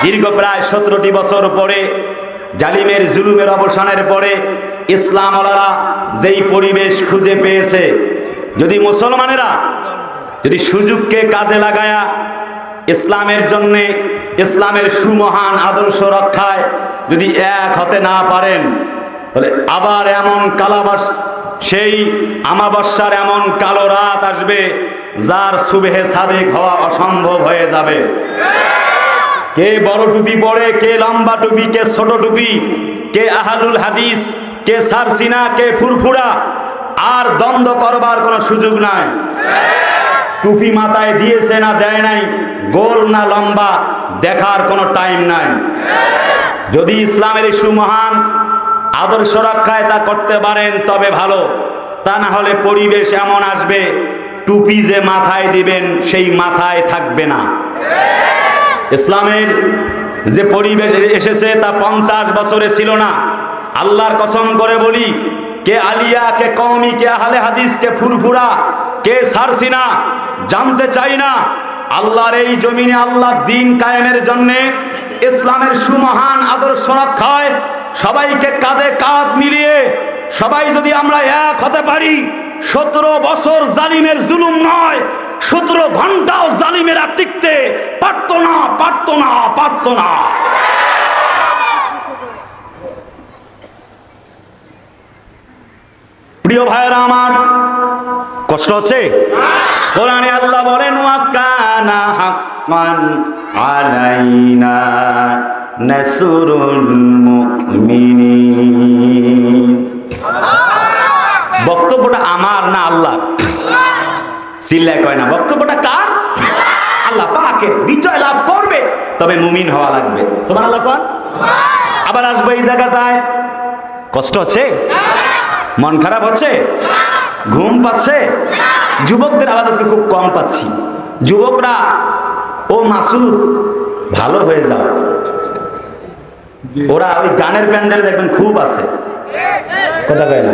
দীর্ঘ প্রায় 17টি বছর পরে জালিমের জুলুমের অবসানের পরে ইসলাম ওয়ালারা যেই পরিবেশ খুঁজে পেয়েছে, যদি মুসলমানেরা যদি সুযোগকে কাজে লাগায়া ইসলামের জন্যে, ইসলামের সুমহান আদর্শ রক্ষায় যদি এক হতে না পারেন, তাহলে আবার এমন কালাবাস, সেই আমাবস্যার এমন কালো রাত আসবে যার সুবহে সাদেক হওয়া অসম্ভব হয়ে যাবে। কে বড় টুপি পরে, কে লম্বা টুপি, কে ছোট টুপি, কে আহলুল হাদিস, কে সারসিনা, কে ফুরফুরা, আর দ্বন্দ্ব করবার কোনো সুযোগ নাই। টুপি মাথায় দিয়েছে না দেয় নাই, গোল না লম্বা, দেখার কোনো টাইম নাই। যদি ইসলামের এই সুমহান আদর্শ রক্ষায় তা করতে পারেন তবে ভালো, তা না হলে পরিবেশ এমন আসবে টুপি যে মাথায় দিবেন সেই মাথায় থাকবে না। ইসলামের যে পরিবেশ এসেছে তা 50 বছরে ছিল না। আল্লাহর কসম করে বলি, কে আলিয়া, কে কওমি, কে আহলে হাদিস, কে ফুরফুরা, কে সারসিনা, জানতে চাই না। আল্লাহর এই জমিনে আল্লাহ দ্বীন কায়েমের জন্য, ইসলামের সুমহান আদর্শ রক্ষায় সবাইকে কাঁধে কাঁধ মিলিয়ে সবাই যদি আমরা এক হতে পারি, 17 বছর জালিমের জুলুম নয়, 17 ঘন্টাও জালিমেরা টিকতে পারতো না, পারতো না, পারতো না। প্রিয় ভাইরা আমার, কষ্ট হচ্ছে? কোরআনে আল্লাহ বলেন, ওয়াকানা হাক্কান আলাইনা নাসরুল মুমিনিন। বক্তব্যটা আমার না আল্লাহ? চিল্লায় কয় না, বক্তব্যটা কার? আল্লাহ পাকের। বিজয় লাভ করবে তবে মুমিন হওয়া লাগবে। সুবহানাল্লাহ কোন? আবার আসবে এই জায়গাটায়। কষ্ট হচ্ছে? মন খারাপ হচ্ছে? ঘুম পাচ্ছে? যুবকদের আওয়াজ আজকে খুব কম পাচ্ছি। যুবকরা, ও মাসুদ ভালো হয়ে যাও, ওরা ওই গানের প্যান্ডেল দেখবেন খুব আছে। কথা কয় না?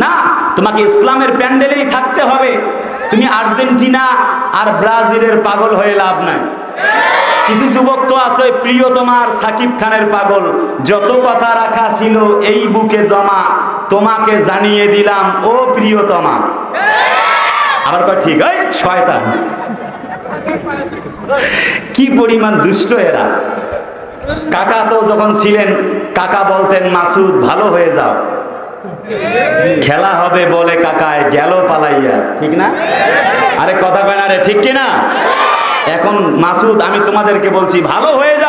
না, তোমাকে ইসলামের প্যান্ডেলেই থাকতে হবে। তুমি আর্জেন্টিনা আর ব্রাজিলের পাগল হয়ে লাভ নাই। কিছু যুবক তো আছে প্রিয়তমার সাকিব খানের পাগল। যত কথা রাখা ছিল এই বুকে জমা, তোমাকে জানিয়ে দিলাম ও প্রিয়তমা। আবার কয় ঠিক, ওই শয়তান। কি পরিমাণ দুষ্ট এরা। কাকা তো যখন ছিলেন, কাকা বলতেন মাসুদ ভালো হয়ে যাও, খেলা হবে বলে কাকায় গেল পালাইয়া। ঠিক না? আরে কথা কয় না রে, ঠিক কিনা? এখন মাসুদ, আমি তোমাদেরকে বলছি ভালো হয়ে যাও।